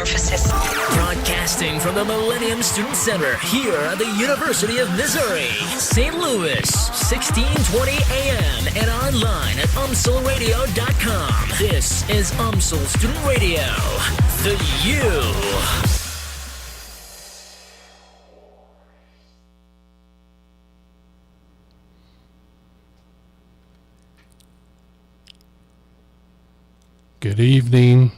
metamorphosis. Broadcasting from the Millennium Student Center here at the University of Missouri, St. Louis, 1620 AM and online at umslradio.com. This is UMSL Student Radio, the U. Good evening.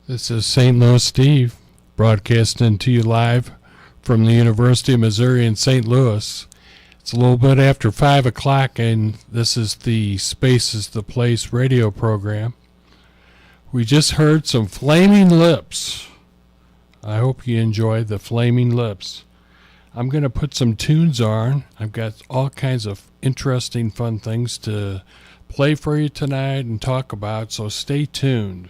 This is St. Louis Steve broadcasting to you live from the University of Missouri in St. Louis. It's a little bit after 5 o'clock, and this is the Space is the Place radio program. We just heard some Flaming Lips. I hope you enjoyed the Flaming Lips. I'm going to put some tunes on. I've got all kinds of interesting, fun things to play for you tonight and talk about, so stay tuned.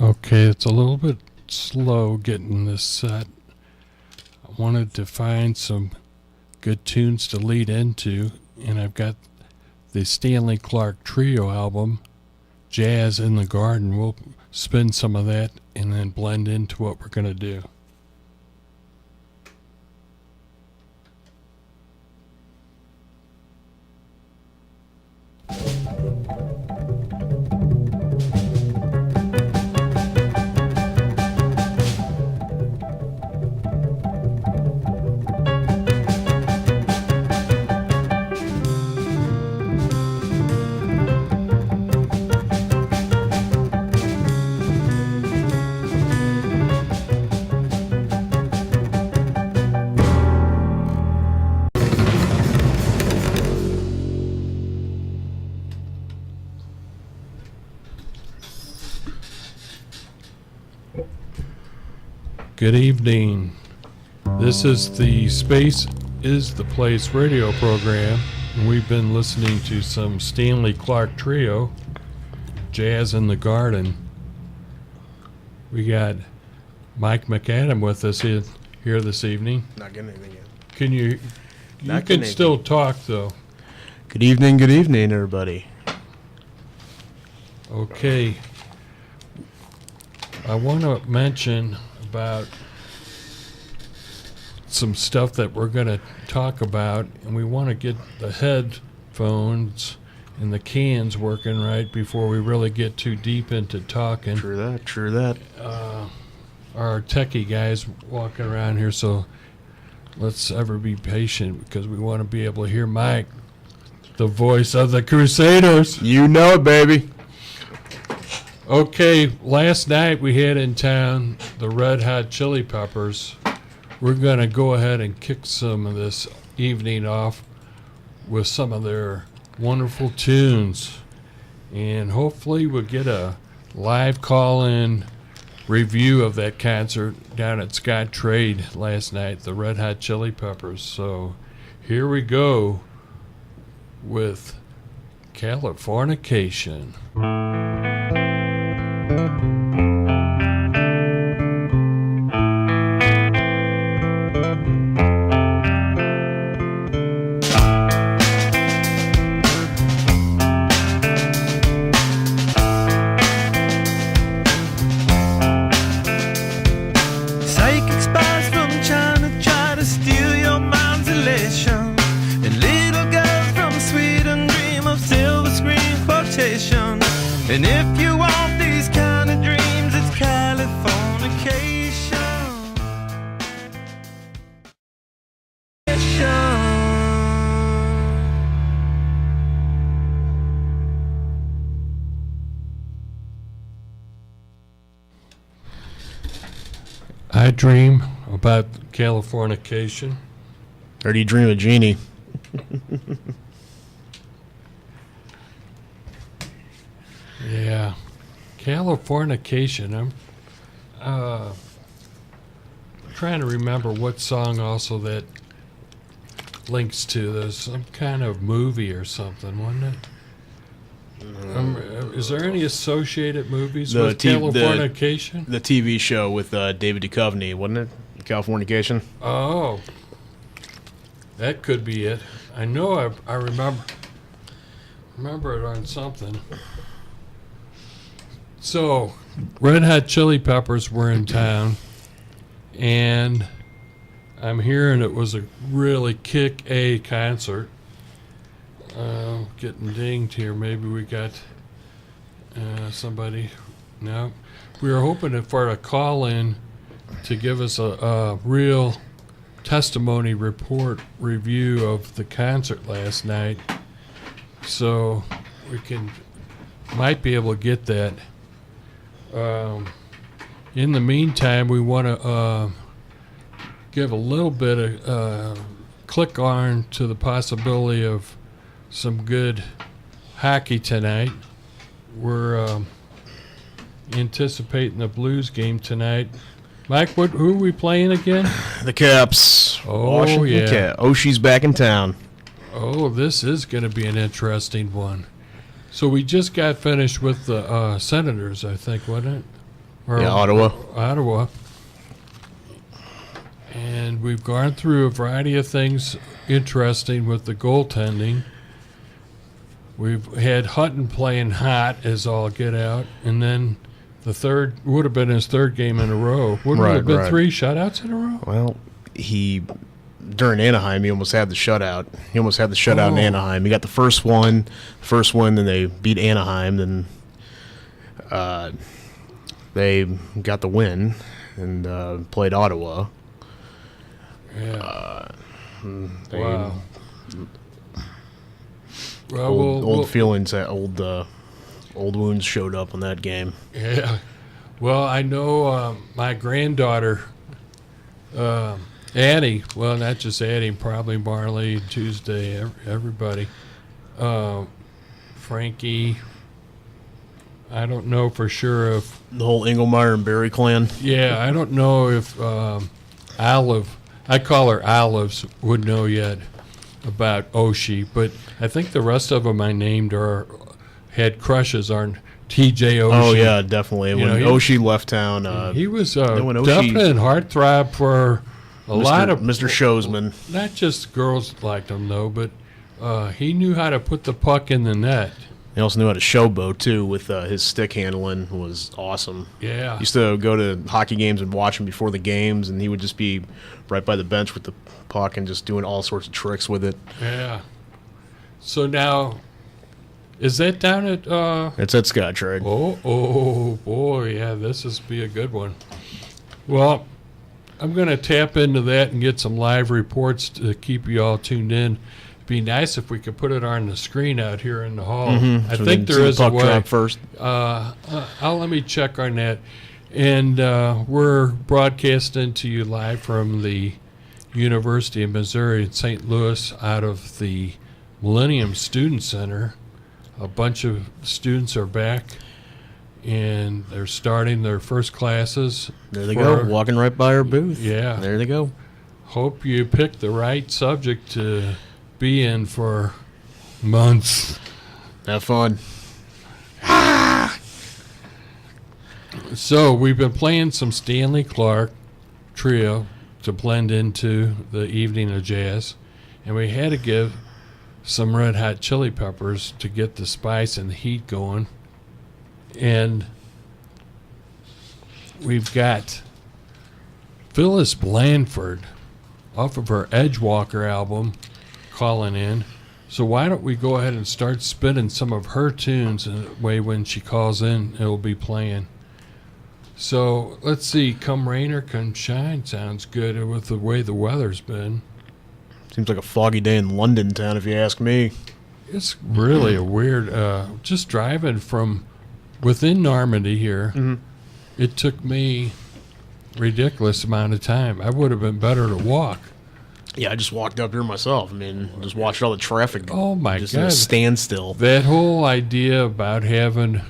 Okay, it's a little bit slow getting this set. I wanted to find some good tunes to lead into, and I've got the Stanley Clarke Trio album, Jazz in the Garden. We'll spin some of that and then blend into what we're going to do. Good evening. This is the Space is the Place radio program, and we've been listening to some Stanley Clarke Trio, Jazz in the Garden. We got Mike McAdam with us here this evening. Not getting anything yet. Can you can still talk, though. Good evening, everybody. Okay. I want to mention about some stuff that we're going to talk about, and we want to get the headphones and the cans working right before we really get too deep into talking. True that. Our techie guys walking around here, so let's ever be patient because we want to be able to hear Mike, the voice of the Crusaders. You know it, baby. Okay, last night we had in town the Red Hot Chili Peppers. We're going to go ahead and kick some of this evening off with some of their wonderful tunes. And hopefully we'll get a live call-in review of that concert down at Scott Trade last night, the Red Hot Chili Peppers. So here we go with Californication. And if you want these kind of dreams, it's Californication. I dream about Californication. Or do you dream of Jeannie? Yeah, Californication. I'm trying to remember what song also that links to. There's some kind of movie or something, wasn't it? Is there any associated movies with Californication? The TV show with David Duchovny, wasn't it? Californication. Oh, that could be it. I know I remember it on something. So, Red Hot Chili Peppers were in town, and I'm hearing it was a really kick-A concert. Getting dinged here. Maybe we got somebody. No. We were hoping for a call-in to give us a real testimony report review of the concert last night. So we might be able to get that. In the meantime, we want to give a little bit of click on to the possibility of some good hockey tonight. We're anticipating the Blues game tonight. Mike, who are we playing again? The Caps. Oh, Washington yeah. Cap. Oshie's back in town. Oh, this is going to be an interesting one. So we just got finished with the Senators, I think, wasn't it? Ottawa. Ottawa. And we've gone through a variety of things interesting with the goaltending. We've had Hutton playing hot as all get out, and then the third would have been his third game in a row. Wouldn't it have been 3 shutouts in a row? Well, during Anaheim, he almost had the shutout. He almost had the shutout in Anaheim. He got the first one, then they beat Anaheim, then they got the win and played Ottawa. Yeah. Wow. Well, old feelings, old wounds showed up in that game. Yeah. Well, I know my granddaughter, Addie, well, not just Addie, probably Marley, Tuesday, everybody. Frankie, I don't know for sure if... The whole Engelmeyer and Barry clan? Yeah, I don't know if Olive, I call her Olives, would know yet about Oshie, but I think the rest of them I named had crushes on T.J. Oshie. Oh, yeah, definitely. When Oshie left town... he was a definite heartthrob for a lot of... Mr. Showsman. Not just girls liked him, though, but he knew how to put the puck in the net. He also knew how to showboat, too, with his stick handling was awesome. Yeah. Used to go to hockey games and watch him before the games, and he would just be right by the bench with the puck and just doing all sorts of tricks with it. Yeah. So now, is that down at... It's at Scottrade. Oh, boy, yeah, this is be a good one. Well, I'm going to tap into that and get some live reports to keep you all tuned in. Be nice if we could put it on the screen out here in the hall. I think there is a way. First. Let me check on that. And we're broadcasting to you live from the University of Missouri in St. Louis out of the Millennium Student Center. A bunch of students are back, and they're starting their first classes. There they go, walking right by our booth. Yeah. There they go. Hope you picked the right subject to be in for months. Have fun. So we've been playing some Stanley Clarke trio to blend into the evening of jazz, and we had to give some Red Hot Chili Peppers to get the spice and the heat going. And we've got Phyllis Blanford off of her Edgewalker album calling in. So why don't we go ahead and start spinning some of her tunes, and that way when she calls in, it'll be playing. So let's see, come rain or come shine sounds good with the way the weather's been. Seems like a foggy day in London town, if you ask me. It's really a weird, just driving from within Normandy here, it took me a ridiculous amount of time. I would have been better to walk. Yeah, I just walked up here myself. I mean, just watched all the traffic. Oh, my just God. Just a standstill. That whole idea about having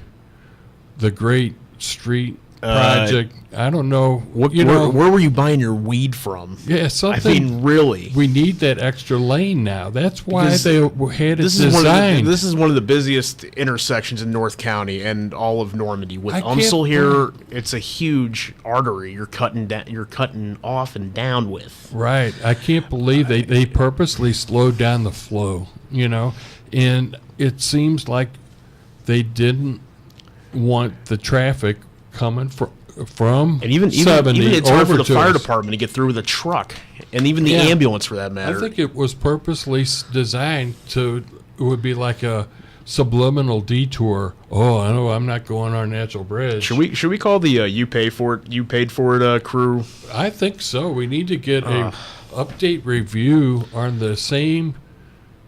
the great street project. I don't know. Where were you buying your weed from? Yeah, something. I mean, really. We need that extra lane now. That's why Because they had it This designed. this is one of the busiest intersections in North County and all of Normandy. With I can't UMSL here, it's a huge artery. You're cutting off and down with. Right. I can't believe they purposely slowed down the flow, and it seems like they didn't want the traffic coming from And even 70 it's hard for over the to fire us. department to get through with a truck, and even the Yeah. ambulance for that matter. I think it was purposely designed to, it would be like a subliminal detour. Oh, I know I'm not going on Natural Bridge. Should we call the you paid for it crew? I think so. We need to get a update review on the same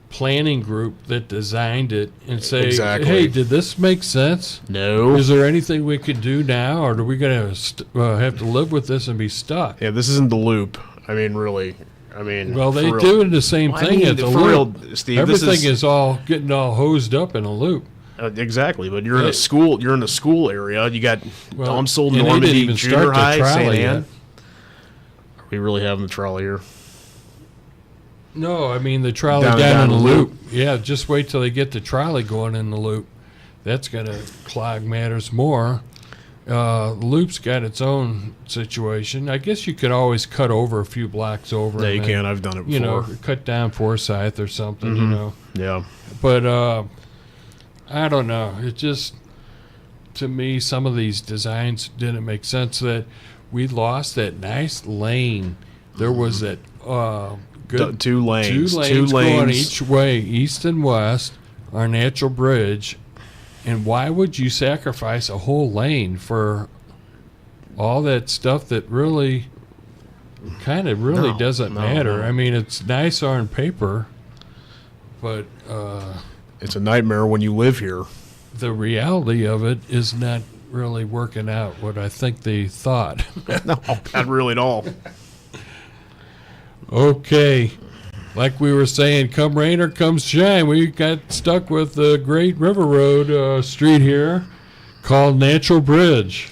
planning group that designed it and say, Exactly. hey, did this make sense? No. Is there anything we could do now, or are we going to have to live with this and be stuck? Yeah, this isn't the loop. I mean, really. I mean, Well, they for real. do the same Well, I thing mean, at the for loop. real, Steve, this Everything is- is all getting all hosed up in a loop. Exactly, but you're in Yeah. a school. You're in a school area. You got Well, UMSL, and they didn't Normandy, even Junior start the High, trolley St. yet. Anne. Are we really having the trolley here? No, I mean the trolley Down down in the the loop. loop. Yeah, just wait till they get the trolley going in the loop. That's going to clog matters more. The loop's got its own situation. I guess you could always cut over a few blocks over. Yeah, and you then, can. I've done it before. cut down Forsyth or something, Yeah. But I don't know. It just, to me, some of these designs didn't make sense. That we lost that nice lane. There was that good Two lanes. two lanes going each way, east and west, our natural bridge. And why would you sacrifice a whole lane for all that stuff that really No, doesn't no, matter? no. I mean, it's nice on paper, but It's a nightmare when you live here. the reality of it is not really working out what I think they thought. No, not really at all. Okay. Like we were saying, come rain or come shine, we got stuck with the Great River Road street here called Natural Bridge.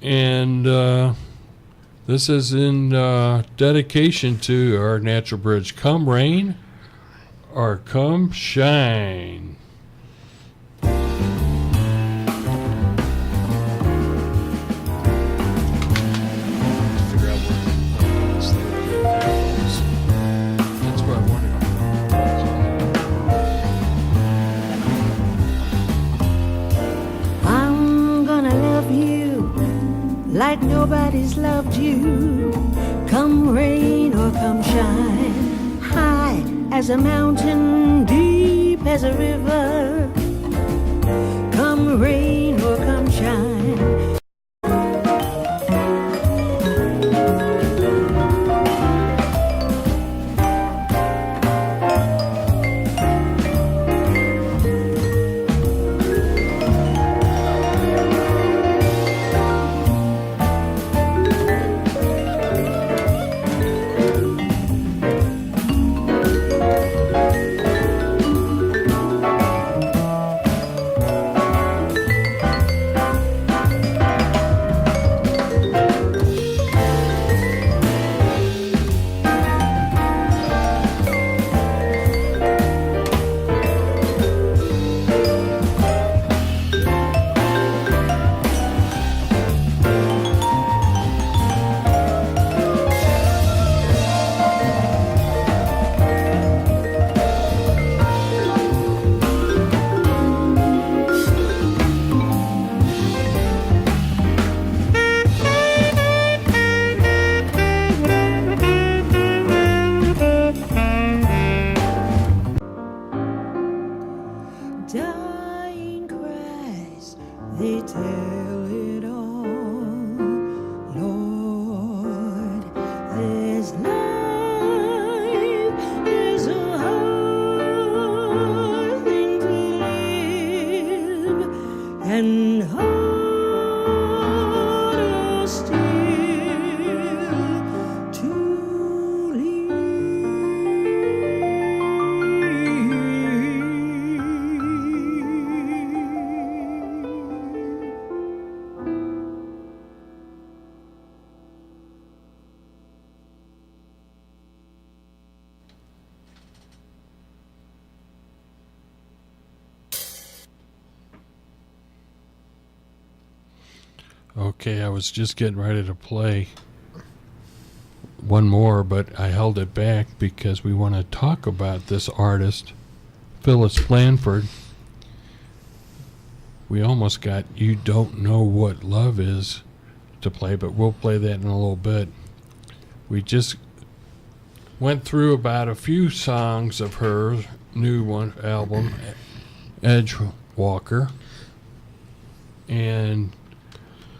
And this is in dedication to our Natural Bridge. Come rain or come shine. Figure out where this thing is. That's what I wanted. I'm gonna love you like nobody's loved you. Come rain or come shine, high as a mountain, deep as a river. Come rain or come shine. Dying cries, they tell it all. Lord, there's life, there's a hard thing to live, and harder still to live. Okay, I was just getting ready to play one more, but I held it back because we want to talk about this artist, Phyllis Blanford. We almost got You Don't Know What Love Is to play, but we'll play that in a little bit. We just went through about a few songs of her new album, Edgewalker, and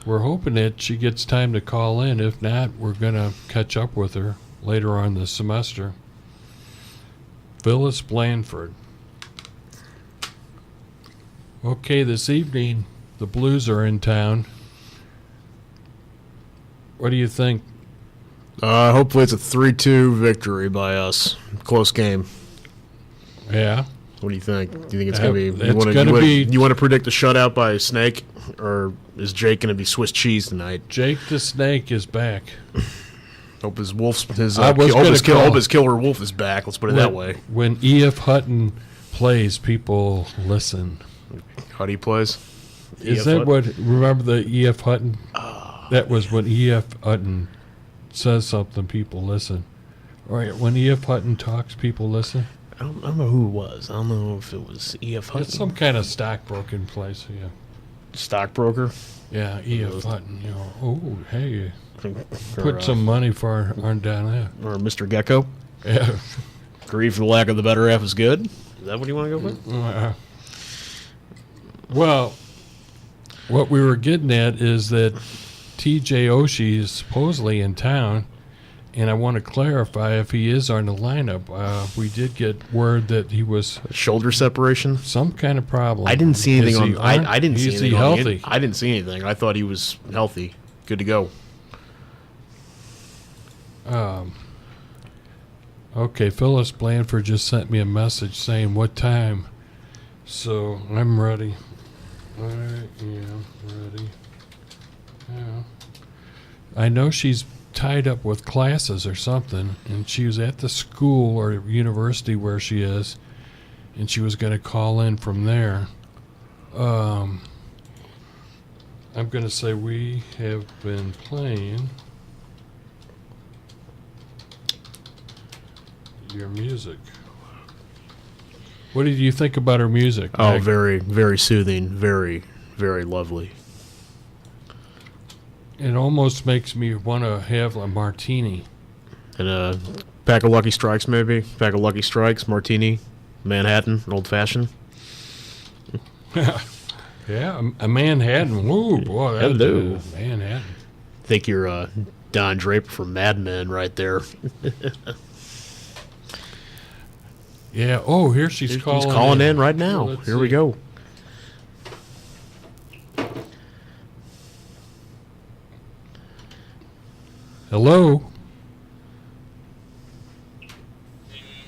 we're hoping that she gets time to call in. If not, we're going to catch up with her later on this semester. Phyllis Blanford. Okay, this evening, the Blues are in town. What do you think? Hopefully it's a 3-2 victory by us. Close game. Yeah. What do you think? Do you think it's going to be... It's going to be... You want to predict a shutout by a Snake? Or is Jake going to be Swiss cheese tonight? Jake the Snake is back. Hope his killer wolf is back. Let's put it that way. When E.F. Hutton plays, people listen. How do he plays? Is that what... Remember the E.F. Hutton? That was when E.F. Hutton says something, people listen. All right, when E.F. Hutton talks, people listen. I don't know who it was. I don't know if it was E.F. Hutton. It's some kind of stockbroking place, yeah. Stockbroker? Yeah, E.F. Hutton, you know. Oh, hey, put some money for our down there. Or Mr. Gecko? Yeah. Grieve for the lack of the better half is good? Is that what you want to go with? Well, what we were getting at is that T.J. Oshie is supposedly in town, and I want to clarify if he is on the lineup. We did get word that he was shoulder separation, some kind of problem. I didn't see anything on. I didn't see anything. Is he healthy? I didn't see anything. I thought he was healthy, good to go. Okay, Phyllis Blanford just sent me a message saying what time, so I'm ready. All right, yeah, ready. Yeah. I know she's tied up with classes or something, and she was at the school or university where she is, and she was going to call in from there. I'm going to say we have been playing your music. What did you think about her music? Oh, Nick? very, very soothing, very, very lovely. It almost makes me want to have a martini. And a pack of Lucky Strikes, maybe. Pack of Lucky Strikes, martini, Manhattan, old fashioned. Yeah, a Manhattan. Woo, boy, that'd do. Manhattan. Think you're Don Draper from Mad Men right there. Yeah. Oh, here she's calling. She's calling in right now. Let's Here we go. Hello.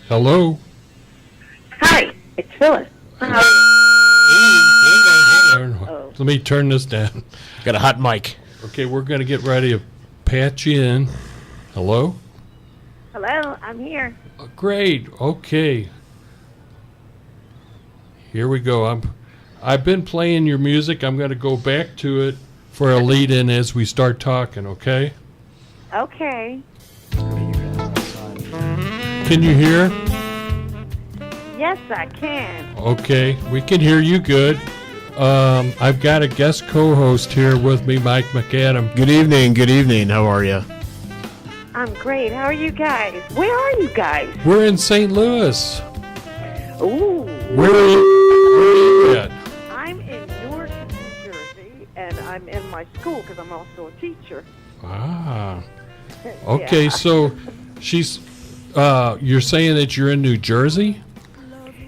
Hello. Hi, it's Phyllis. How Let me turn this down. Got a hot mic. Okay, we're going to get ready to patch you in. Hello? Hello, I'm here. Great. Okay. Here we go. I've been playing your music. I'm going to go back to it for a lead-in as we start talking, okay? Okay. Can you hear? Yes, I can. Okay, we can hear you good. I've got a guest co-host here with me, Mike McAdam. Good evening. Good evening. How are you? I'm great. How are you guys? Where are you guys? We're in St. Louis. Ooh. Where are you at? I'm in Newark, New Jersey, and I'm in my school because I'm also a teacher. Ah. Okay, Yeah. so she's. You're saying that you're in New Jersey?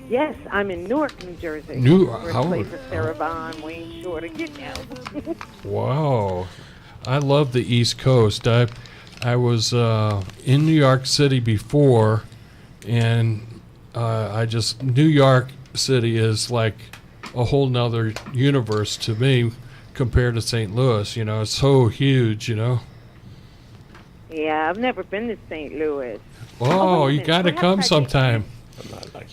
Yes, I'm in Newark, New Jersey. How- Birthplace of Sarah Vaughan, Wayne Shorter, you know. Wow. I love the East Coast. I was in New York City before, and New York City is like a whole nother universe to me compared to St. Louis. You know, it's so huge, you know. Yeah, I've never been to St. Louis. Oh, wait a you minute. got to Perhaps come I sometime.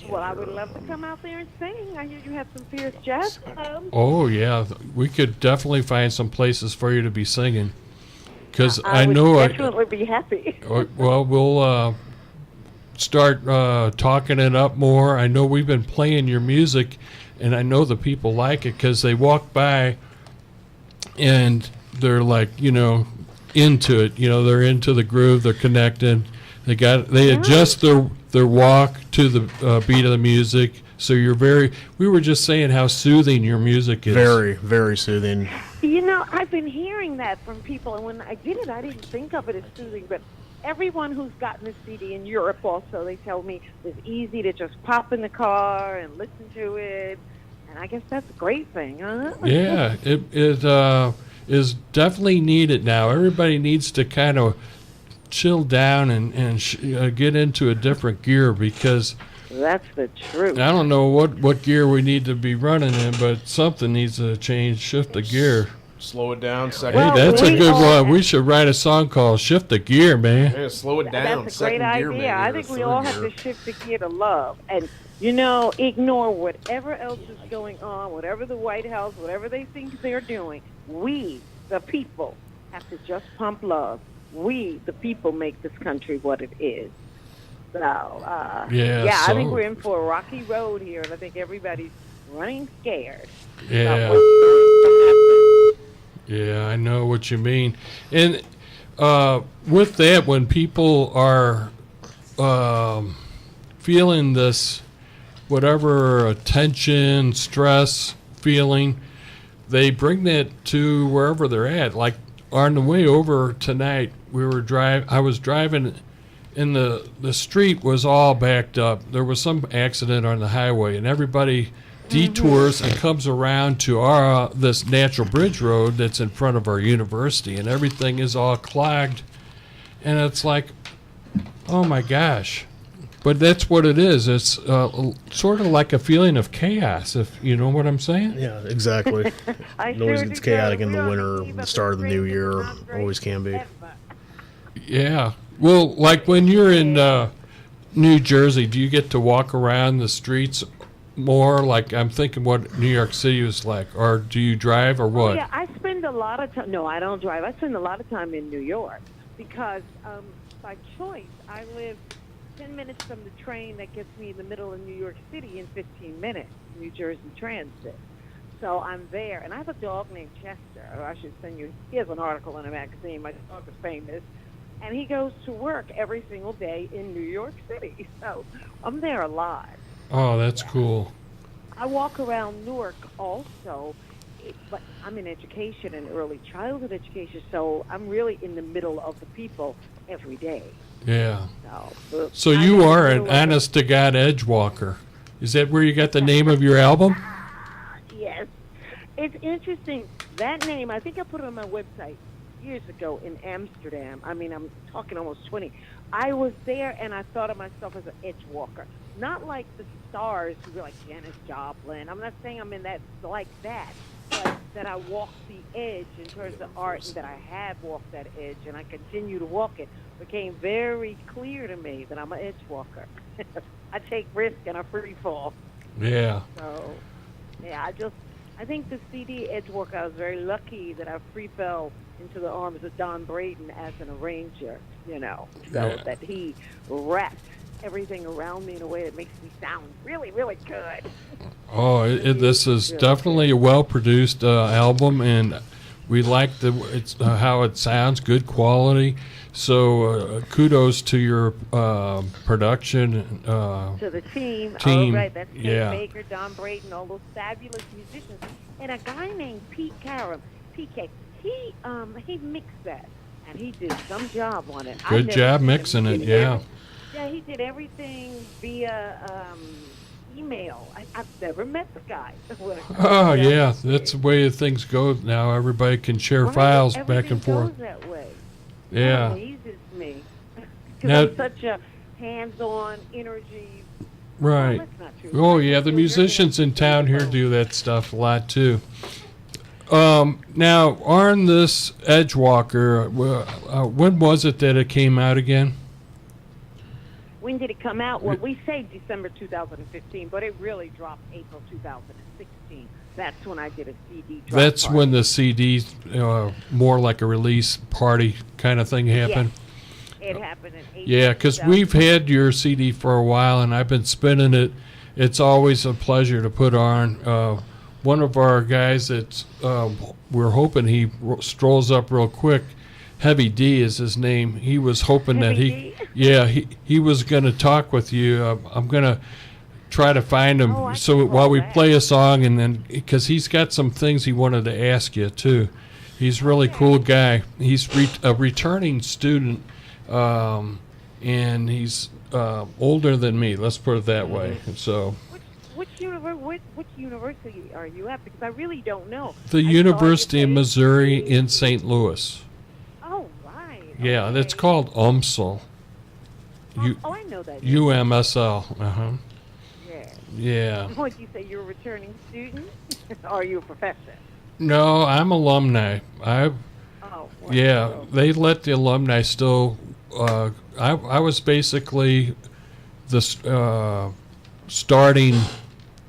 Well, I would love to come out there and sing. I hear you have some fierce jazz clubs. Oh yeah, we could definitely find some places for you to be singing. Because I would know definitely be happy. well, we'll start talking it up more. I know we've been playing your music, and I know the people like it because they walk by and they're like, into it. They're into the groove. They're connected. They adjust their walk to the beat of the music. So we were just saying how soothing your music is. Very, very soothing. I've been hearing that from people, and when I did it, I didn't think of it as soothing, but everyone who's gotten this CD in Europe also, they tell me it's easy to just pop in the car and listen to it, and I guess that's a great thing, huh? Yeah, it is definitely needed now. Everybody needs to kind of chill down and get into a different gear because that's the truth. I don't know what gear we need to be running in, but something needs to change, shift the gear. Slow it down. Second. Hey, that's a good one. We should write a song called "Shift the Gear," man. Yeah, slow it down. That's a great idea. I think we all have to shift the gear to love, and ignore whatever else is going on, whatever the White House, whatever they think they're doing. We, the people, have to just pump love. We, the people, make this country what it is. So, I think we're in for a rocky road here, and I think everybody's running scared. Yeah. Yeah, I know what you mean. And with that, when people are feeling this, whatever tension, stress feeling, they bring that to wherever they're at. Like on the way over tonight, I was driving, and the street was all backed up. There was some accident on the highway, and everybody detours and comes around to this natural bridge road that's in front of our university, and everything is all clogged. And it's like, oh my gosh. But that's what it is. It's sort of like a feeling of chaos, if you know what I'm saying. Yeah, exactly. It always gets chaotic in the winter, the start of the new year, always can be. Yeah. Well, like when you're in New Jersey, do you get to walk around the streets more? Like I'm thinking what New York City was like. Or do you drive or what? Yeah, I spend a lot of time. No, I don't drive. I spend a lot of time in New York because by choice, I live 10 minutes from the train that gets me in the middle of New York City in 15 minutes, New Jersey Transit. So I'm there, and I have a dog named Chester. Or I should send you. He has an article in a magazine. My dog is famous, and he goes to work every single day in New York City. So I'm there a lot. Oh, that's cool. I walk around Newark also, but I'm in education and early childhood education, so I'm really in the middle of the people every day. Yeah. So I'm you are an honest-to-God Edgewalker. Is that where you got the name of your album? Yes. It's interesting. That name, I think I put it on my website years ago in Amsterdam. I mean, I'm talking almost 20. I was there, and I thought of myself as an Edgewalker. Not like the stars who were like Janis Joplin. I'm not saying I'm in that like that, but that I walk the edge in terms of art, and that I have walked that edge, and I continue to walk it. Became very clear to me that I'm an Edgewalker. I take risk and I free fall. Yeah. So, yeah, I think the CD Edgewalker, I was very lucky that I free fell into the arms of Don Braden as an arranger, so that he wrapped everything around me in a way that makes me sound really, really good. Oh, this is definitely a well-produced album, and we like how it sounds, good quality. So kudos to your production. To the team. Oh, right. That's Kate Baker, Don Braden, all those fabulous musicians. And a guy named Pete Carum, PK, he mixed that, and he did some job on it. Good job mixing it, yeah. Yeah, he did everything via email. I've never met the guy. Oh, yeah. That's the way things go now. Everybody can share files back and forth. Goes that way. Yeah. It amazes me. Because I'm such a hands-on energy. Right. Well, that's not true. Oh, yeah. The musicians in town here do that stuff a lot, too. Now, on this Edgewalker, when was it that it came out again? When did it come out? Well, we say December 2015, but it really dropped April 2016. That's when I did a CD drop. That's party. when the CD, more like a release party kind of thing happened. It happened in April. Yeah, because we've had your CD for a while, and I've been spinning it. It's always a pleasure to put on. One of our guys that we're hoping he strolls up real quick. Heavy D is his name. He was hoping Heavy he was going to talk with you. I'm going to try to find him I so can while call we back. play a song, and then because he's got some things he wanted to ask you too. He's a really cool guy. He's a returning student, and he's older than me. Let's put it that way. So Which university are you at? Because I really don't know. the I saw University your of page. Missouri in St. Louis. Oh, right. Yeah, okay. it's called UMSL. I know that. UMSL. Uh-huh. Yeah. Yeah. What, you say you're a returning student? Or are you a professor? No, I'm alumni. Oh, Yeah, wonderful. they let the alumni still. I was basically the starting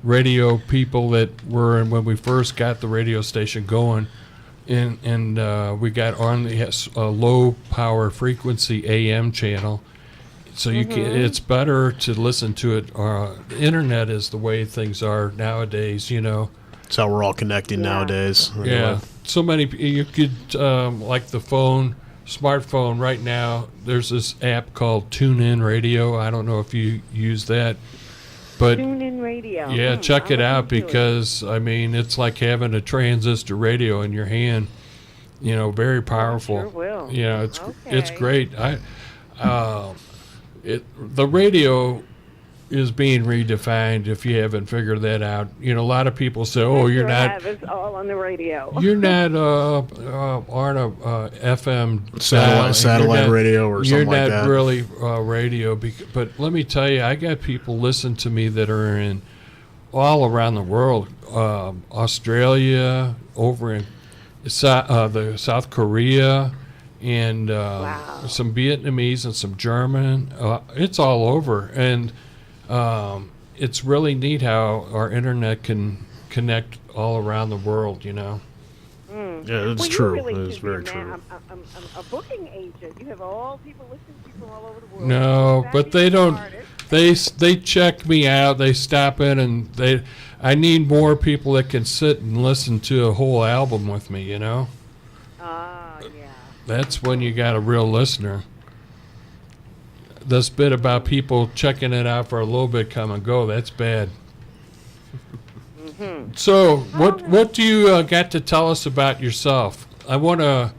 radio people that were when we first got the radio station going, and we got on the low power frequency AM channel. So you can. It's better to listen to it. The internet is the way things are nowadays. You know. That's how we're all connecting nowadays. Yeah, so many. You could like the smartphone right now. There's this app called TuneIn Radio. I don't know if you use that, but TuneIn Radio. yeah, check it I'll out look into it. because I mean it's like having a transistor radio in your hand. You know, very powerful. sure will. Yeah, it's Okay. great. The radio is being redefined. If you haven't figured that out, you know, a lot of people say, "Oh, you're not." It's all on the radio. You're not on a FM Satellite You're not- radio or something like You're that. not really radio, but let me tell you, I got people listen to me that are in all around the world, Australia, over in the South Korea, and some Vietnamese and some German. It's all over, and it's really neat how our internet can connect all around the world, you know. Yeah, it's Well, true. You really It's should be very a true. man. I'm a booking agent. You have all people listening to you from all over the world. No, That'd but be they don't. artist. They check me out. They stop in, and I need more people that can sit and listen to a whole album with me. You know, Yeah. that's when you got a real listener. This bit about people checking it out for a little bit, come and go. That's bad. So, what do you got to tell us about yourself? I want to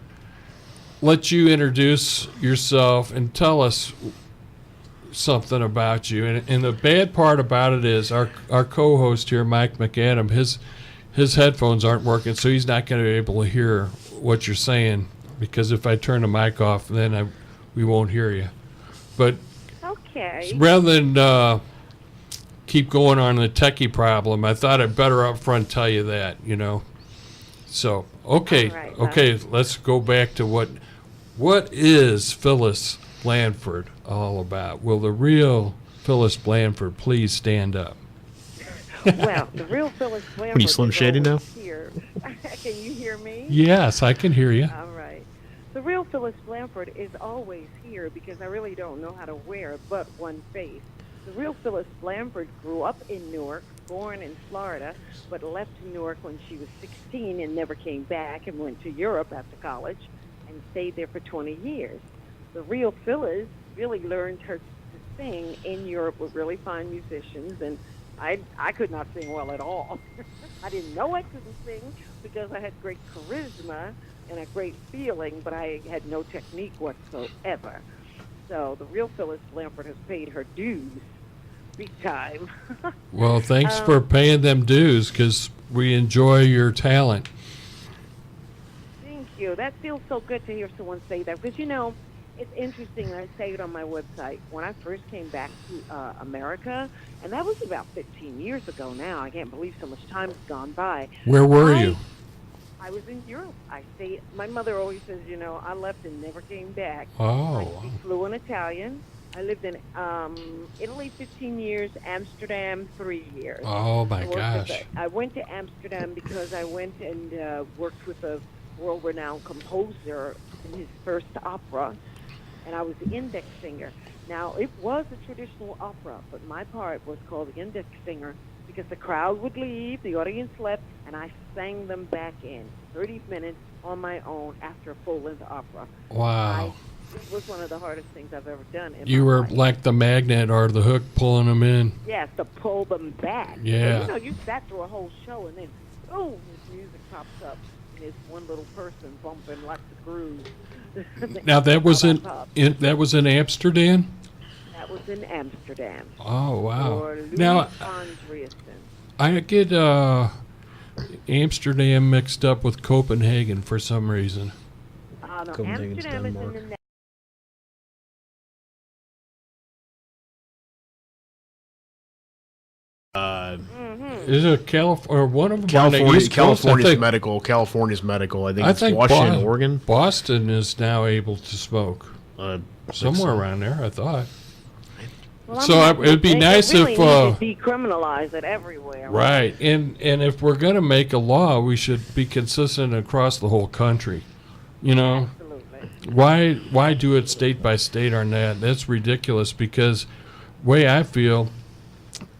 let you introduce yourself and tell us something about you. And the bad part about it is our co-host here, Mike McAdam, his headphones aren't working, so he's not going to be able to hear what you're saying, because if I turn the mic off, then we won't hear you. But Okay. rather than keep going on the techie problem, I thought I'd better up front tell you that, you know. So, okay, All right, okay, let's go back to what is Phyllis Blanford all about? Will the real Phyllis Blanford please stand up? Well, the real Phyllis Blanford. What are you, Slim is Shady now? always Here. Can you hear me? Yes, I can hear you. All right. The real Phyllis Blanford is always here because I really don't know how to wear but one face. The real Phyllis Blanford grew up in Newark, born in Florida, but left Newark when she was 16 and never came back, and went to Europe after college and stayed there for 20 years. The real Phyllis really learned her to sing in Europe with really fine musicians, and I could not sing well at all. I didn't know I couldn't sing because I had great charisma and a great feeling, but I had no technique whatsoever. So the real Phyllis Blanford has paid her dues, big time. Well, thanks for paying them dues, because we enjoy your talent. Thank you. That feels so good to hear someone say that, because, you know, it's interesting, I say it on my website, when I first came back to America, and that was about 15 years ago now. I can't believe so much time has gone by. Where were you? I was in Europe. I stayed. My mother always says, you know, I left and never came back. Oh. I speak fluent Italian. I lived in Italy 15 years, Amsterdam 3 years. Oh my gosh. I went to Amsterdam because I went and worked with a world-renowned composer in his first opera, and I was the index singer. Now, it was a traditional opera, but my part was called the index singer because the crowd would leave, the audience left, and I sang them back in 30 minutes on my own after a full-length opera. Wow. It was one of the hardest things I've ever done. You were life. like the magnet or the hook pulling them in. Yes, to pull them back. Yeah. So, you sat through a whole show, and then, boom, this music pops up, and it's one little person bumping lots of grooves. Now that was in Amsterdam? That was in Amsterdam. Oh wow. For Louis Now Andriessen. I get Amsterdam mixed up with Copenhagen for some reason. No, Copenhagen's Amsterdam is Denmark. in the Is it or one of them on the East Coast? California's medical. I think it's Washington, Oregon. Boston is now able to smoke. Somewhere so. around there, I thought. Well, So it'd be nice really if need to decriminalize it everywhere. right, and if we're going to make a law, we should be consistent across the whole country. You know, Absolutely. why do it state by state on that? That's ridiculous because way I feel,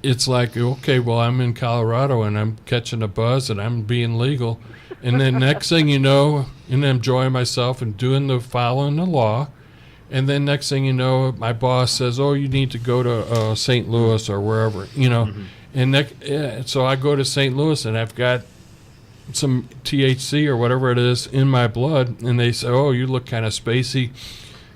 it's like, okay, well, I'm in Colorado and I'm catching a buzz and I'm being legal. And then next thing you know, and I'm enjoying myself and following the law. And then next thing you know, my boss says, oh, you need to go to St. Louis or wherever, you know. And so I go to St. Louis and I've got some THC or whatever it is in my blood. And they say, oh, you look kind of spacey.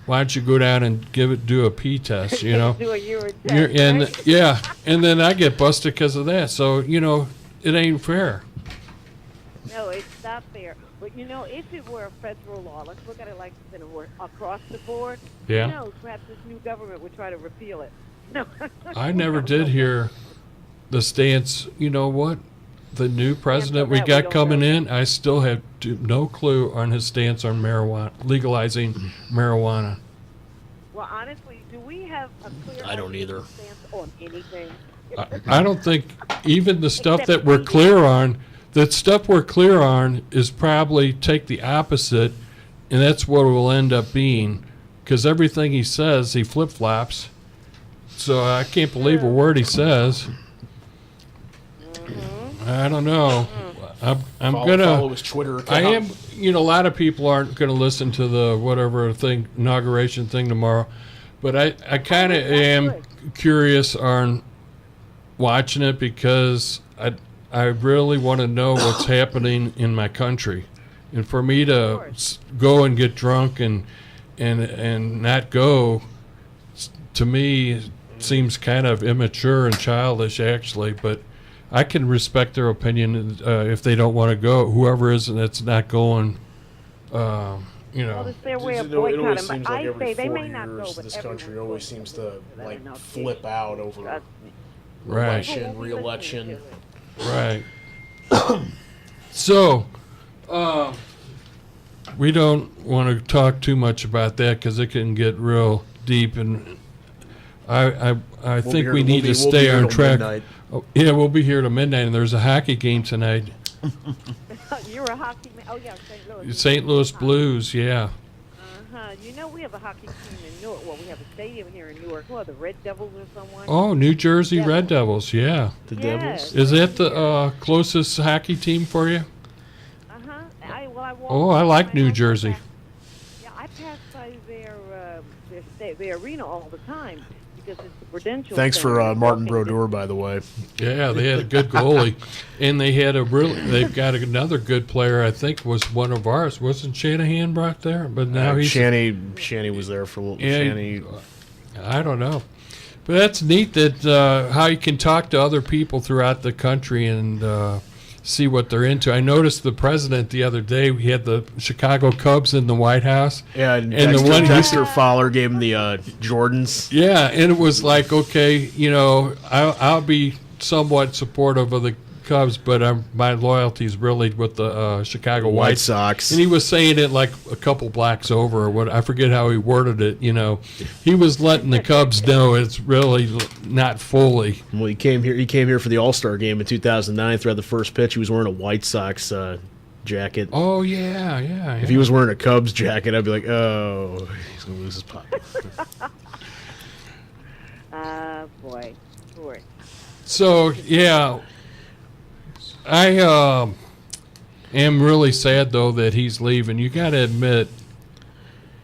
Why don't you go down and do a pee test, you know? Do a urine test, right? Yeah, and then I get busted because of that. So, you know, it ain't fair. No, it's not fair. But, you know, if it were a federal law, let's look at it like this, and it were across the board, Yeah. who knows, perhaps this new government would try to repeal it. No. I never did hear the stance, you know what? The new president we got coming in, I still have no clue on his stance on marijuana, legalizing marijuana. Well, honestly, do we have a clear I don't either. stance on anything? I don't think even the stuff that we're clear on, is probably take the opposite, and that's what it will end up being, because everything he says, he flip-flops. So I can't believe a word he says. I don't know. I'm Follow his Twitter account. I am. You know, a lot of people aren't going to listen to the whatever thing inauguration thing tomorrow, but I kind of am curious on watching it because I really want to know what's happening in my country, and for me to go and get drunk and not go, to me seems kind of immature and childish actually, but I can respect their opinion if they don't want to go. Whoever is that's not going, you Well, know. it's their way of It always boycotting, seems but like I every say they 4 may not go, years, but this country everyone's always going seems to Let like it know. flip out over Trust me. Right, election, re-election. right. So, we don't want to talk too much about that because it can get real deep, and I think we need to stay on track. Oh, yeah, we'll be here till midnight, and there's a hockey game tonight. You're a hockey man. Oh, yeah, St. Louis. St. Louis Blues, yeah. You know, we have a hockey team in Newark. Well, we have a stadium here in Newark. What, the Red Devils or someone? Oh, New Jersey Devils. Red Devils, yeah. The Yes. Devils. Is that the closest hockey team for you? I walked Oh, I like by New all Jersey. the time. Yeah, I pass by their arena all the time because it's the Prudential. Thanks Center. for Martin Walking Brodeur, by the way. Yeah, they had a good goalie, and they've got another good player. I think was one of ours. Wasn't Shanahan brought there? But now he's Shanny was there for a little. Yeah, Shanny. I don't know, but that's neat that how you can talk to other people throughout the country and see what they're into. I noticed the president the other day. We had the Chicago Cubs in the White House. Yeah, and the Dexter Fowler gave him the Jordans. Yeah, and it was like, okay, you know, I'll be somewhat supportive of Cubs, but my loyalty's really with the Chicago White Sox. And he was saying it like a couple blocks over, or what, I forget how he worded it. He was letting the Cubs know it's really not fully. Well, he came here for the All-Star game in 2009. Throughout the first pitch, he was wearing a White Sox jacket. Oh yeah. If he was wearing a Cubs jacket, I'd be like, oh, he's gonna lose his pop. Boy. Poor. So yeah, I am really sad though that he's leaving. You got to admit,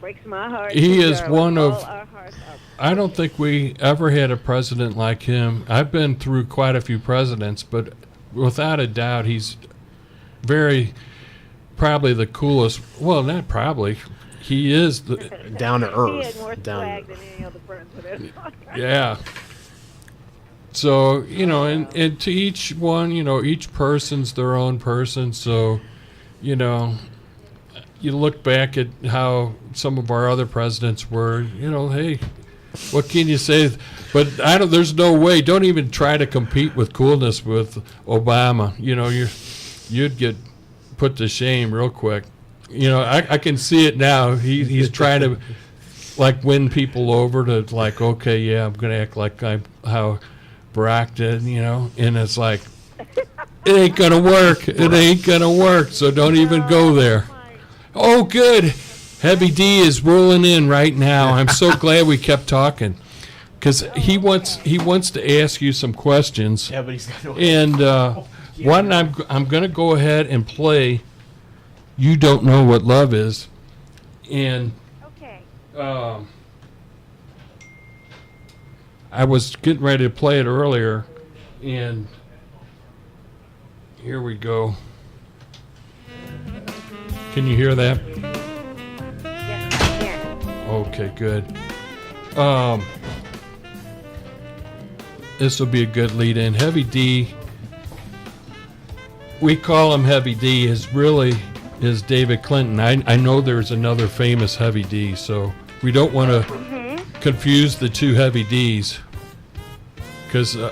Breaks my heart. he is Darling. one All of. our hearts are I don't think we ever had a president like him. I've been through quite a few presidents, but without a doubt, he's probably the coolest. Well, not probably. He is the Down to He earth. had more Down. swag than any other president. yeah. So, and to each one, each person's their own person. So, you look back at how some of our other presidents were, hey, what can you say? But there's no way. Don't even try to compete with coolness with Obama. You'd get put to shame real quick. I can see it now. He's trying to win people over to okay, yeah, I'm going to act like how Barack did, and it's like, it ain't going to work. It ain't going to work. So don't even go there. Oh, good. Heavy D is rolling in right now. I'm so glad we kept talking because he wants to ask you some questions. Yeah, but he's got to. And one, I'm going to go ahead and play You Don't Know What Love Is. And Okay. I was getting ready to play it earlier, and here we go. Can you hear that? Yeah. Okay, good. This will be a good lead-in. Heavy D, we call him Heavy D, is David Clinton. I know there's another famous Heavy D, so we don't want to confuse the two Heavy Ds, because